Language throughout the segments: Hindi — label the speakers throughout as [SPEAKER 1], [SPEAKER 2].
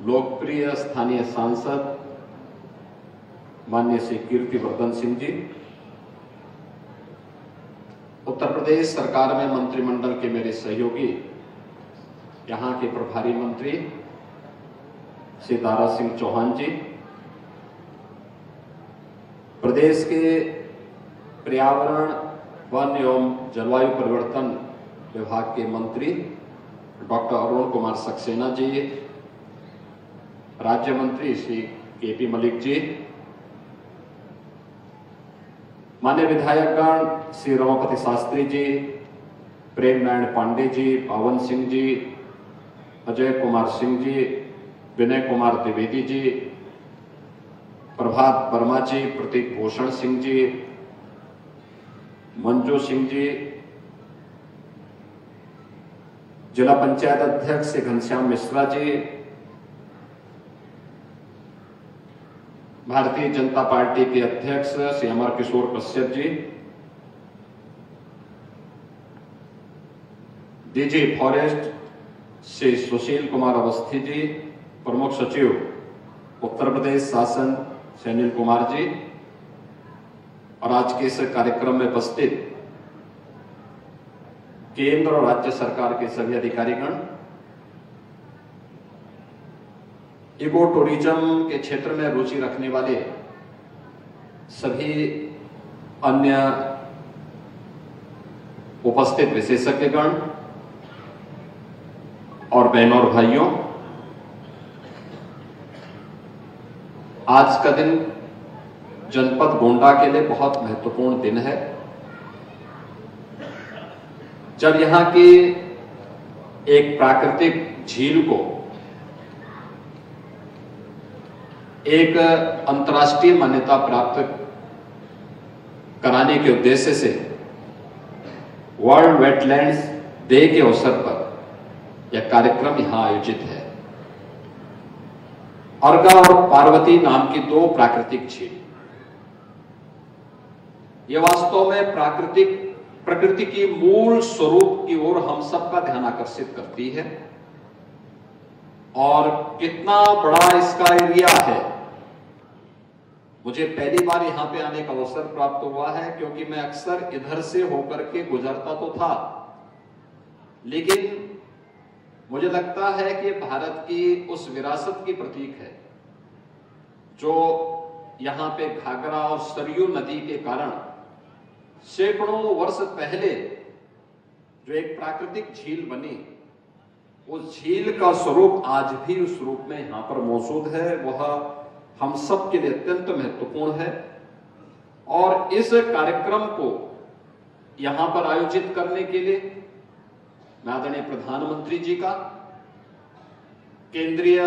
[SPEAKER 1] लोकप्रिय स्थानीय सांसद माननीय श्री कीर्तिवर्धन सिंह जी, उत्तर प्रदेश सरकार में मंत्रिमंडल के मेरे सहयोगी, यहाँ के प्रभारी मंत्री श्री दारा सिंह चौहान जी, प्रदेश के पर्यावरण, वन एवं जलवायु परिवर्तन विभाग के मंत्री डॉक्टर अरुण कुमार सक्सेना जी, राज्य मंत्री श्री केपी मलिक जी, मान्य विधायकगण श्री रमापति शास्त्री जी, प्रेम नारायण पांडे जी, पावन सिंह जी, अजय कुमार सिंह जी, विनय कुमार द्विवेदी जी, प्रभात वर्मा जी, प्रतीक भूषण सिंह जी, मंजू सिंह जी, जिला पंचायत अध्यक्ष श्री घनश्याम मिश्रा जी, भारतीय जनता पार्टी के अध्यक्ष श्री अमर किशोर कश्यप जी, डीजी फॉरेस्ट श्री सुशील कुमार अवस्थी जी, प्रमुख सचिव उत्तर प्रदेश शासन श्री अनिल कुमार जी, और आज के इस कार्यक्रम में उपस्थित केंद्र और राज्य सरकार के सभी अधिकारीगण, इको टूरिज्म के क्षेत्र में रुचि रखने वाले सभी अन्य उपस्थित विशेषज्ञगण और बहनों और भाइयों, आज का दिन जनपद गोंडा के लिए बहुत महत्वपूर्ण दिन है, जब यहां की एक प्राकृतिक झील को एक अंतर्राष्ट्रीय मान्यता प्राप्त कराने के उद्देश्य से वर्ल्ड वेटलैंड्स डे के अवसर पर यह कार्यक्रम यहां आयोजित है। अर्गा और पार्वती नाम की दो प्राकृतिक झील, ये वास्तव में प्रकृति की मूल स्वरूप की ओर हम सबका ध्यान आकर्षित करती है। और कितना बड़ा इसका एरिया है, मुझे पहली बार यहां पे आने का अवसर प्राप्त हुआ है, क्योंकि मैं अक्सर इधर से होकर के गुजरता तो था, लेकिन मुझे लगता है कि भारत की उस विरासत की प्रतीक है जो यहां पे घाघरा और सरयू नदी के कारण सैकड़ों वर्ष पहले जो एक प्राकृतिक झील बनी, उस झील का स्वरूप आज भी उस रूप में यहां पर मौजूद है। वह हम सब के लिए अत्यंत महत्वपूर्ण है। और इस कार्यक्रम को यहां पर आयोजित करने के लिए मैं आदरणीय प्रधानमंत्री जी का, केंद्रीय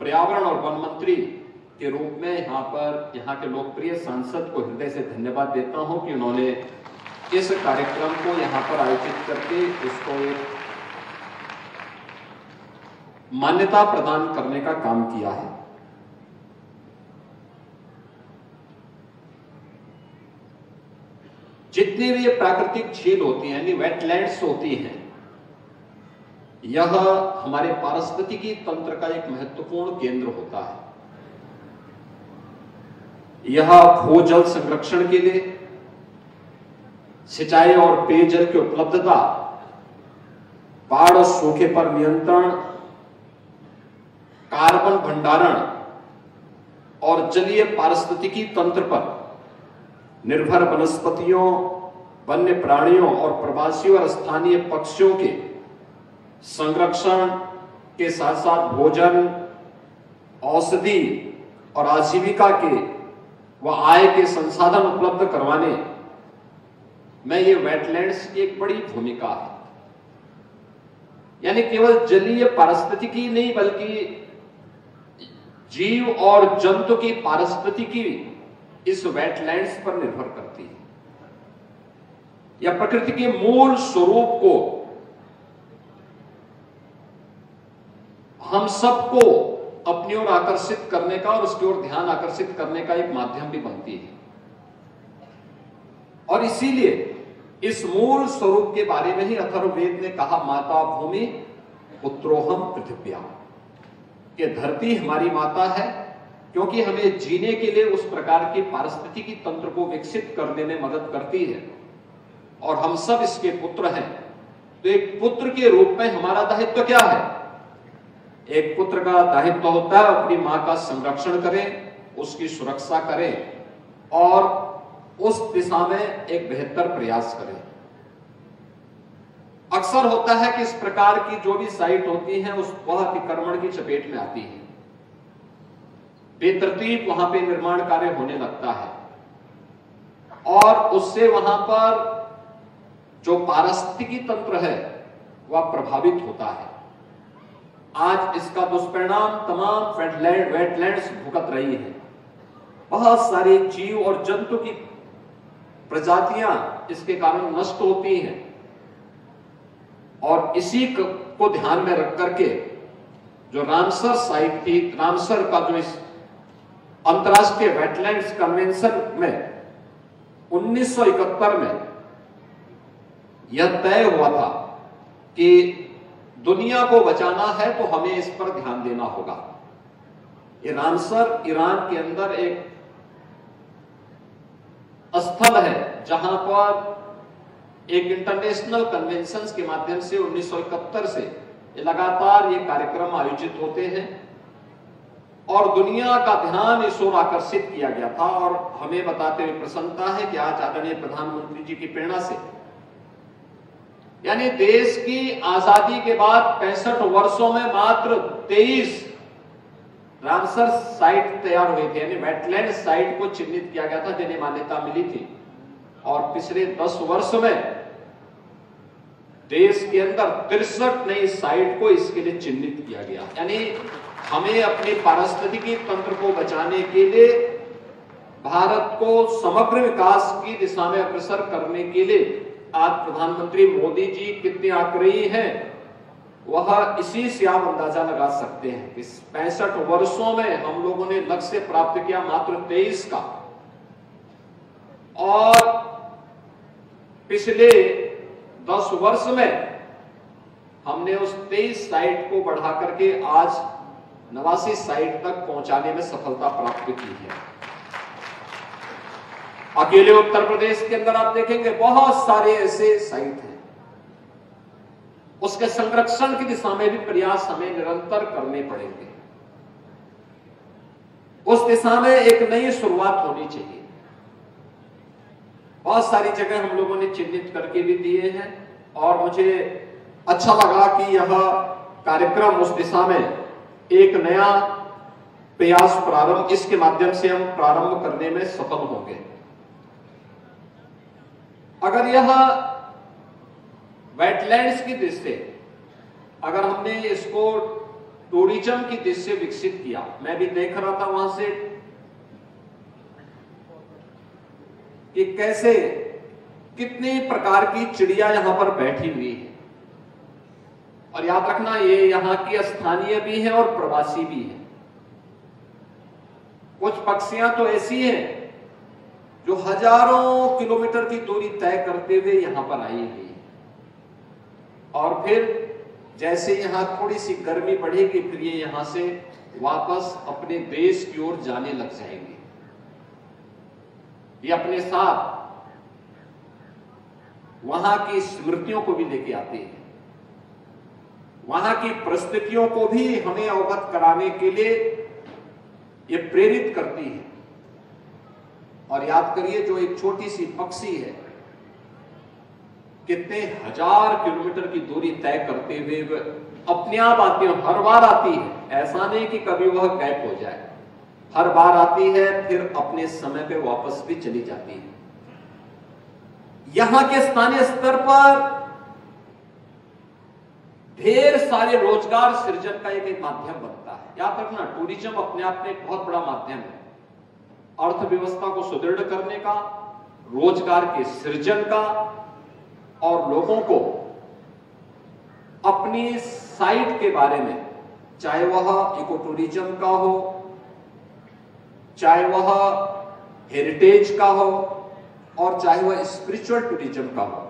[SPEAKER 1] पर्यावरण और वन मंत्री के रूप में यहाँ के लोकप्रिय सांसद को हृदय से धन्यवाद देता हूं कि उन्होंने इस कार्यक्रम को यहां पर आयोजित करके उसको एक मान्यता प्रदान करने का काम किया है। जितनी भी ये प्राकृतिक झील होती हैं, यानी वेटलैंड्स होती हैं, यह हमारे पारिस्थितिकी तंत्र का एक महत्वपूर्ण केंद्र होता है। यह भूजल संरक्षण के लिए, सिंचाई और पेयजल की उपलब्धता, बाढ़ और सूखे पर नियंत्रण, कार्बन भंडारण और जलीय पारिस्थितिकी तंत्र पर निर्भर वनस्पतियों, वन्य प्राणियों और प्रवासी और स्थानीय पक्षियों के संरक्षण के साथ साथ भोजन, औषधि और आजीविका के व आय के संसाधन उपलब्ध करवाने में ये वेटलैंड्स की एक बड़ी भूमिका है। यानी केवल जलीय पारिस्थितिकी नहीं, बल्कि जीव और जंतु की पारिस्थितिकी इस वेटलैंड्स पर निर्भर करती है। यह प्रकृति के मूल स्वरूप को हम सबको अपनी ओर आकर्षित करने का और उसकी ओर ध्यान आकर्षित करने का एक माध्यम भी बनती है। और इसीलिए इस मूल स्वरूप के बारे में ही अथर्ववेद ने कहा, माता भूमि पुत्रोहम पृथिव्या। कि धरती हमारी माता है, क्योंकि हमें जीने के लिए उस प्रकार की पारिस्थितिकी तंत्र को विकसित करने में मदद करती है, और हम सब इसके पुत्र हैं। तो एक पुत्र के रूप में हमारा दायित्व क्या है? एक पुत्र का दायित्व होता है अपनी मां का संरक्षण करें, उसकी सुरक्षा करें और उस दिशा में एक बेहतर प्रयास करें। अक्सर होता है कि इस प्रकार की जो भी साइट होती है उस वह अतिक्रमण की चपेट में आती है, बेतरतीब वहां पे निर्माण कार्य होने लगता है और उससे वहां पर जो पारिस्थितिकी तंत्र है वह प्रभावित होता है। आज इसका दुष्परिणाम तमाम वेटलैंड्स भुगत रही है। बहुत सारे जीव और जंतु की प्रजातियां इसके कारण नष्ट होती हैं, और इसी को ध्यान में रख करके जो रामसर साइट थी, रामसर का जो इस अंतर्राष्ट्रीय वेटलैंड्स कन्वेंशन में 1971 में यह तय हुआ था कि दुनिया को बचाना है तो हमें इस पर ध्यान देना होगा। ये रामसर ईरान के अंदर एक स्थल है जहां पर एक इंटरनेशनल कन्वेंशन के माध्यम से 1971 से लगातार ये कार्यक्रम आयोजित होते हैं और दुनिया का ध्यान इस ओर आकर्षित किया गया था। और हमें बताते हुए प्रसन्नता है कि आज आदरणीय प्रधानमंत्री जी की प्रेरणा से, यानी देश की आजादी के बाद 65 वर्षों में मात्र 23 रामसर साइट तैयार हुई थी, यानी वेटलैंड साइट को चिन्हित किया गया था जिन्हें मान्यता मिली थी। और पिछले 10 वर्ष में देश के अंदर 63 नई साइट को इसके लिए चिन्हित किया गया। यानी हमें अपने पारिस्थितिकी तंत्र को बचाने के लिए, भारत को समग्र विकास की दिशा में अग्रसर करने के लिए आज प्रधानमंत्री मोदी जी कितने आग्रही हैं, वह इसी से आप अंदाजा लगा सकते हैं कि 65 वर्षों में हम लोगों ने लक्ष्य प्राप्त किया मात्र 23 का, और पिछले 10 वर्ष में हमने उस 23 साइट को बढ़ा करके आज 89 साइट तक पहुंचाने में सफलता प्राप्त की है। अकेले उत्तर प्रदेश के अंदर आप देखेंगे बहुत सारे ऐसे साइट हैं। उसके संरक्षण की दिशा में भी प्रयास हमें निरंतर करने पड़ेंगे। उस दिशा में एक नई शुरुआत होनी चाहिए। बहुत सारी जगह हम लोगों ने चिन्हित करके भी दिए हैं और मुझे अच्छा लगा कि यह कार्यक्रम उस दिशा में एक नया प्रयास प्रारंभ, इसके माध्यम से हम प्रारंभ करने में सफल होंगे। अगर यह वेटलैंड्स की दृष्टि से, अगर हमने इसको टूरिज्म की दृष्टि से विकसित किया, मैं भी देख रहा था वहां से कि कैसे कितने प्रकार की चिड़िया यहां पर बैठी हुई है। और याद रखना ये यहां की स्थानीय भी है और प्रवासी भी है। कुछ पक्षियां तो ऐसी हैं जो हजारों किलोमीटर की दूरी तय करते हुए यहां पर आई हुई है, और फिर जैसे यहां थोड़ी सी गर्मी बढ़ेगी फिर ये यहां से वापस अपने देश की ओर जाने लग जाएंगे। ये अपने साथ वहां की स्मृतियों को भी लेके आते हैं, वहां की परिस्थितियों को भी हमें अवगत कराने के लिए ये प्रेरित करती है। और याद करिए, जो एक छोटी सी पक्षी है कितने हजार किलोमीटर की दूरी तय करते हुए अपने आप आती है, हर बार आती है। ऐसा नहीं कि कभी वह गैप हो जाए, हर बार आती है फिर अपने समय पे वापस भी चली जाती है। यहां के स्थानीय स्तर पर ढेर सारे रोजगार सृजन का एक माध्यम बनता है। याद रखना, टूरिज्म अपने आप में एक बहुत बड़ा माध्यम है अर्थव्यवस्था को सुदृढ़ करने का, रोजगार के सृजन का, और लोगों को अपनी साइट के बारे में, चाहे वह इको टूरिज्म का हो, चाहे वह हेरिटेज का हो, और चाहे वह स्पिरिचुअल टूरिज्म का हो,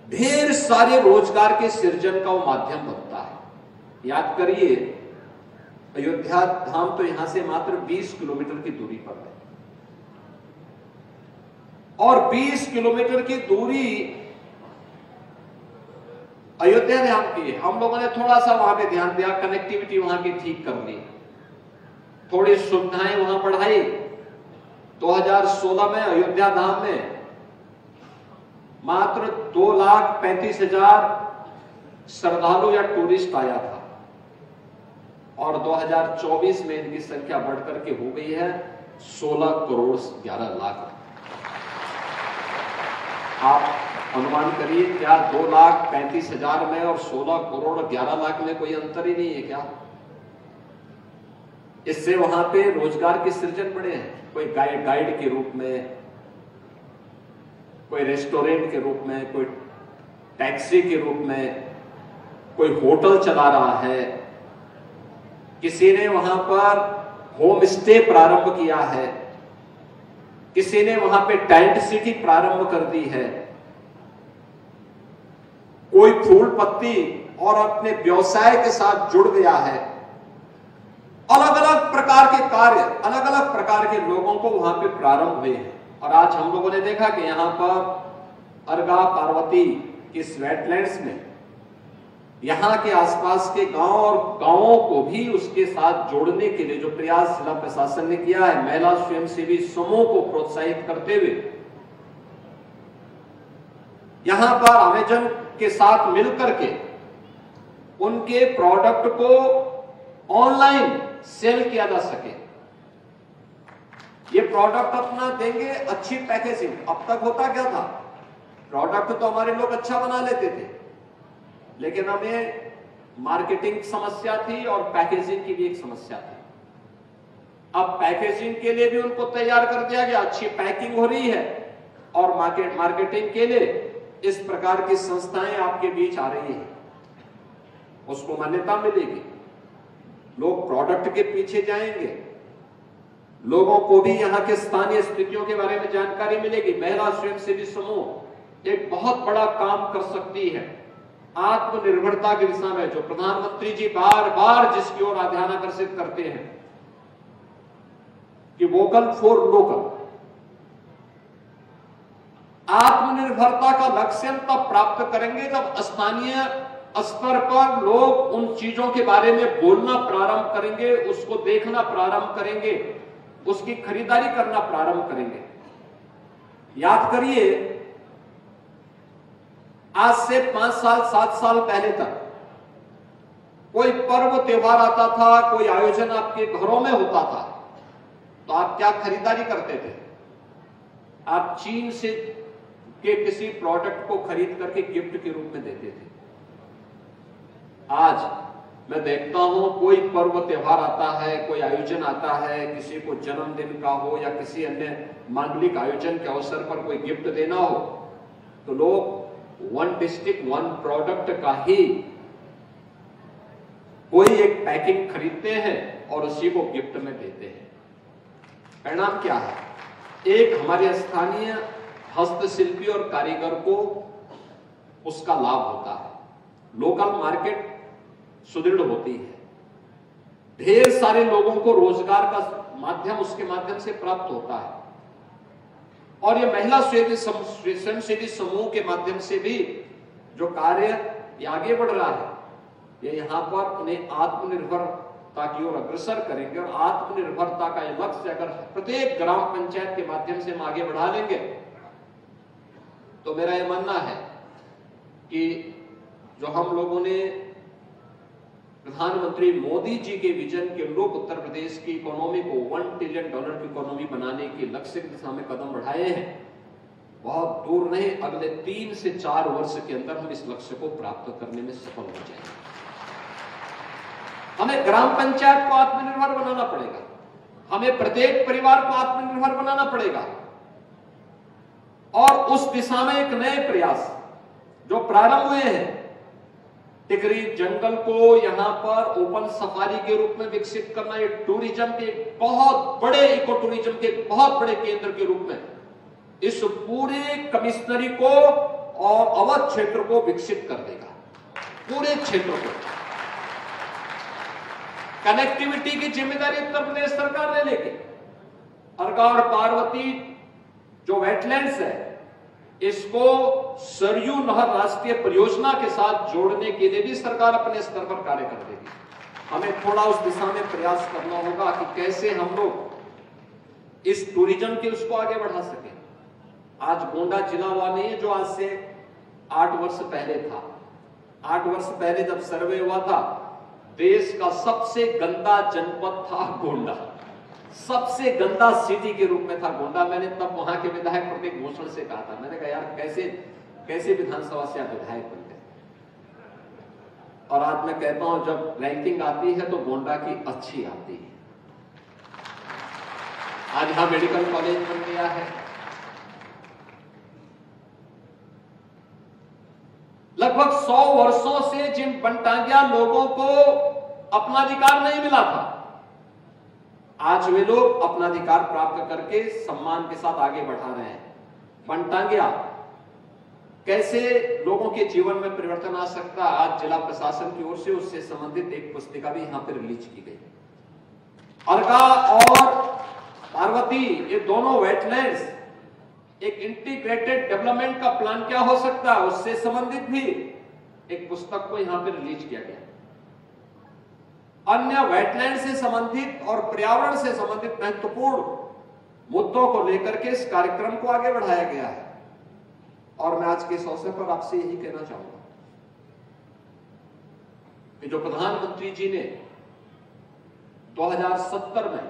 [SPEAKER 1] ढेर सारे रोजगार के सृजन का वो माध्यम बनता है। याद करिए, अयोध्या धाम तो यहां से मात्र 20 किलोमीटर की दूरी पर है, और 20 किलोमीटर की दूरी अयोध्या धाम की है। हम लोगों ने थोड़ा सा वहां पे ध्यान दिया, कनेक्टिविटी वहां की ठीक कर ली, थोड़ी सुविधाएं वहां बढ़ाई। 2016 में अयोध्या धाम में मात्र 2,35,000 श्रद्धालु या टूरिस्ट आया था, और 2024 में इनकी संख्या बढ़कर के हो गई है 16 करोड़ 11 लाख। आप अनुमान करिए, क्या 2,35,000 में और 16 करोड़ 11 लाख में कोई अंतर ही नहीं है क्या? इससे वहां पे रोजगार के सृजन बढ़े हैं, कोई गाइड के रूप में, कोई रेस्टोरेंट के रूप में, कोई टैक्सी के रूप में, कोई होटल चला रहा है, किसी ने वहां पर होम स्टे प्रारंभ किया है, किसी ने वहां पे टेंट सिटी प्रारंभ कर दी है, कोई फूल पत्ती और अपने व्यवसाय के साथ जुड़ गया है। अलग अलग प्रकार के कार्य, अलग अलग प्रकार के लोगों को वहां पे प्रारंभ हुए हैं। और आज हम लोगों ने देखा कि यहां पर अर्गा पार्वती की वेटलैंड्स में यहां के आसपास के गांव और गांवों को भी उसके साथ जोड़ने के लिए जो प्रयास जिला प्रशासन ने किया है, महिला स्वयंसेवी समूह को प्रोत्साहित करते हुए यहां पर अमेजन के साथ मिलकर के उनके प्रोडक्ट को ऑनलाइन सेल किया जा सके। ये प्रोडक्ट अपना देंगे, अच्छी पैकेजिंग। अब तक होता क्या था, प्रोडक्ट तो हमारे लोग अच्छा बना लेते थे, लेकिन हमें मार्केटिंग समस्या थी और पैकेजिंग की भी एक समस्या थी। अब पैकेजिंग के लिए भी उनको तैयार कर दिया गया, अच्छी पैकिंग हो रही है, और मार्केटिंग के लिए इस प्रकार की संस्थाएं आपके बीच आ रही हैं, उसको मान्यता मिलेगी, लोग प्रोडक्ट के पीछे जाएंगे, लोगों को भी यहाँ के स्थानीय स्थितियों के बारे में जानकारी मिलेगी। महिला स्वयंसेवी समूह एक बहुत बड़ा काम कर सकती है आत्मनिर्भरता की दिशा में, जो प्रधानमंत्री जी बार बार जिसकी ओर ध्यान आकर्षित करते हैं कि वोकल फॉर लोकल। आत्मनिर्भरता का लक्ष्य तब प्राप्त करेंगे जब स्थानीय स्तर पर लोग उन चीजों के बारे में बोलना प्रारंभ करेंगे, उसको देखना प्रारंभ करेंगे, उसकी खरीदारी करना प्रारंभ करेंगे। याद करिए, आज से 5 साल 7 साल पहले तक कोई पर्व त्योहार आता था, कोई आयोजन आपके घरों में होता था, तो आप क्या खरीदारी करते थे? आप चीन से के किसी प्रोडक्ट को खरीद करके गिफ्ट के रूप में देते थे। आज मैं देखता हूं, कोई पर्व त्योहार आता है, कोई आयोजन आता है, किसी को जन्मदिन का हो या किसी अन्य मांगलिक आयोजन के अवसर पर कोई गिफ्ट देना हो, तो लोग 1 डिस्ट्रिक्ट 1 प्रोडक्ट का ही कोई एक पैकिंग खरीदते हैं और उसी को गिफ्ट में देते हैं। परिणाम क्या है? एक हमारे स्थानीय हस्तशिल्पी और कारीगर को उसका लाभ होता है, लोकल मार्केट सुदृढ़ होती है, ढेर सारे लोगों को रोजगार का माध्यम उसके माध्यम से प्राप्त होता है, और ये महिला स्वयंसेवी समूह के माध्यम से भी जो कार्य आगे बढ़ रहा है, ये यहाँ पर उन्हें आत्मनिर्भरता की ओर अग्रसर करेंगे। और आत्मनिर्भरता का ये लक्ष्य अगर प्रत्येक ग्राम पंचायत के माध्यम से हम आगे बढ़ा लेंगे, तो मेरा यह मानना है कि जो हम लोगों ने प्रधानमंत्री मोदी जी के विजन के लोग उत्तर प्रदेश की इकोनॉमी को $1 ट्रिलियन की इकोनॉमी बनाने के लक्ष्य की दिशा में कदम बढ़ाए हैं, बहुत दूर नहीं, अगले 3 से 4 वर्ष के अंदर हम इस लक्ष्य को प्राप्त करने में सफल हो जाएंगे। हमें ग्राम पंचायत को आत्मनिर्भर बनाना पड़ेगा, हमें प्रत्येक परिवार को आत्मनिर्भर बनाना पड़ेगा, और उस दिशा में एक नए प्रयास जो प्रारंभ हुए हैं, टिकरी जंगल को यहां पर ओपन सफारी के रूप में विकसित करना, ये टूरिज्म के बहुत बड़े, इको टूरिज्म के बहुत बड़े केंद्र के रूप में इस पूरे कमिश्नरी को और अवध क्षेत्र को विकसित कर देगा, पूरे क्षेत्र को। कनेक्टिविटी की जिम्मेदारी उत्तर प्रदेश सरकार ने लेके अर्का और पार्वती जो वेटलैंड्स है, इसको सरयू नहर राष्ट्रीय परियोजना के साथ जोड़ने के लिए भी सरकार अपने स्तर पर कार्य कर देगी। हमें थोड़ा उस दिशा में प्रयास करना होगा कि कैसे हम लोग इस टूरिज्म के उसको आगे बढ़ा सकें। आज गोंडा जिला हुआ नहीं है जो आज से 8 वर्ष पहले था। 8 वर्ष पहले जब सर्वे हुआ था, देश का सबसे गंदा जनपद था गोंडा, सबसे गंदा सिटी के रूप में था गोंडा। मैंने तब वहां के विधायक प्रतीक भूषण से कहा था, मैंने कहा यार कैसे विधानसभा से आप विधायक बन गए। और आज मैं कहता हूं जब रैंकिंग आती है तो गोंडा की अच्छी आती है। आज यहां मेडिकल कॉलेज बन गया है। लगभग 100 वर्षों से जिन बनटांगिया लोगों को अपना अधिकार नहीं मिला था, आज वे लोग अपना अधिकार प्राप्त करके सम्मान के साथ आगे बढ़ा रहे हैं। बनटांगिया कैसे लोगों के जीवन में परिवर्तन आ सकता है, आज जिला प्रशासन की ओर से उससे संबंधित एक पुस्तिका भी यहां पर रिलीज की गई। अर्का और पार्वती ये दोनों वेटलैंड्स एक इंटीग्रेटेड डेवलपमेंट का प्लान क्या हो सकता है, उससे संबंधित भी एक पुस्तक को यहां पर रिलीज किया गया। अन्य वेटलैंड से संबंधित और पर्यावरण से संबंधित महत्वपूर्ण मुद्दों को लेकर के इस कार्यक्रम को आगे बढ़ाया गया है। और मैं आज के इस अवसर पर आपसे यही कहना चाहूंगा कि जो प्रधानमंत्री जी ने 2070 में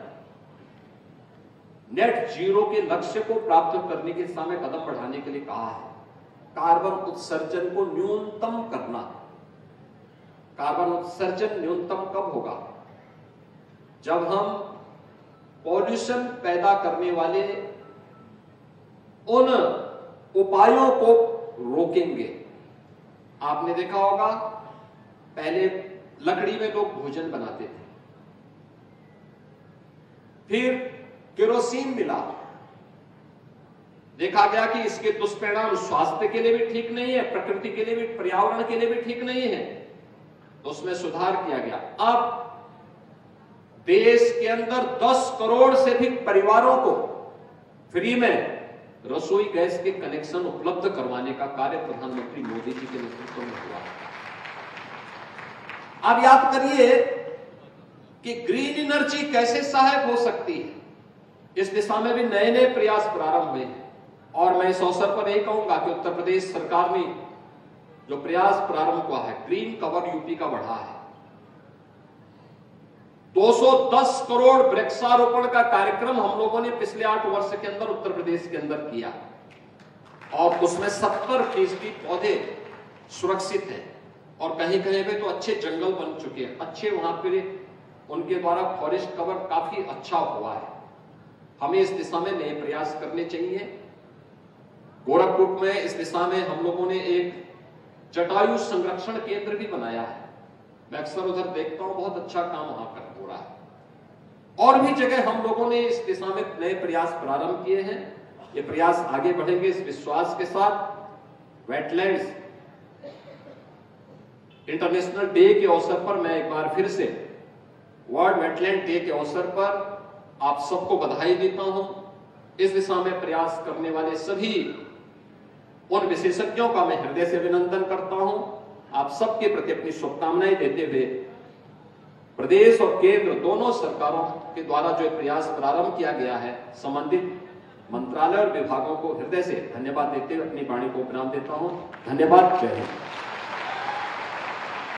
[SPEAKER 1] नेट जीरो के लक्ष्य को प्राप्त करने की दिशा में कदम बढ़ाने के लिए कहा है, कार्बन उत्सर्जन को न्यूनतम करना। कार्बन उत्सर्जन न्यूनतम कब होगा? जब हम पॉल्यूशन पैदा करने वाले उन उपायों को रोकेंगे। आपने देखा होगा पहले लकड़ी में लोग भोजन बनाते थे, फिर केरोसिन मिला, देखा गया कि इसके दुष्परिणाम स्वास्थ्य के लिए भी ठीक नहीं है, प्रकृति के लिए भी, पर्यावरण के लिए भी ठीक नहीं है, तो उसमें सुधार किया गया। अब देश के अंदर 10 करोड़ से अधिक परिवारों को फ्री में रसोई गैस के कनेक्शन उपलब्ध करवाने का कार्य प्रधानमंत्री मोदी जी के नेतृत्व में हुआ। अब याद करिए कि ग्रीन एनर्जी कैसे सहायक हो सकती है, इस दिशा में भी नए नए प्रयास प्रारंभ हुए हैं। और मैं इस अवसर पर यही कहूंगा कि उत्तर प्रदेश सरकार ने जो प्रयास प्रारंभ हुआ है, ग्रीन कवर यूपी का बढ़ा है। 210 करोड़ वृक्षारोपण का कार्यक्रम हम लोगों ने पिछले 8 वर्ष के अंदर उत्तर प्रदेश के अंदर किया और उसमें 70% पौधे सुरक्षित हैं और कहीं कहीं पे तो अच्छे जंगल बन चुके हैं, अच्छे वहां पे उनके द्वारा फॉरेस्ट कवर काफी अच्छा हुआ है। हमें इस दिशा में नए प्रयास करने चाहिए। गोरखपुर में इस दिशा में हम लोगों ने एक जटायु संरक्षण केंद्र भी बनाया है। मैं अक्सर उधर देखता हूं, बहुत अच्छा काम वहां पर हो रहा है। और भी जगह हम लोगों ने इस दिशा में नए प्रयास प्रारंभ किए हैं। ये प्रयास आगे बढ़ेंगे इस विश्वास के साथ। वेटलैंड्स इंटरनेशनल डे के अवसर पर मैं एक बार फिर से वर्ल्ड वेटलैंड डे के अवसर पर आप सबको बधाई देता हूं। इस दिशा में प्रयास करने वाले सभी उन विशेषज्ञों का मैं हृदय से अभिनंदन करता हूं। आप सबके प्रति अपनी शुभकामनाएं देते हुए प्रदेश और केंद्र दोनों सरकारों के द्वारा जो प्रयास प्रारंभ किया गया है, संबंधित मंत्रालय और विभागों को हृदय से धन्यवाद देते हुए अपनी वाणी को विराम देता हूं। धन्यवाद। जय हिंद।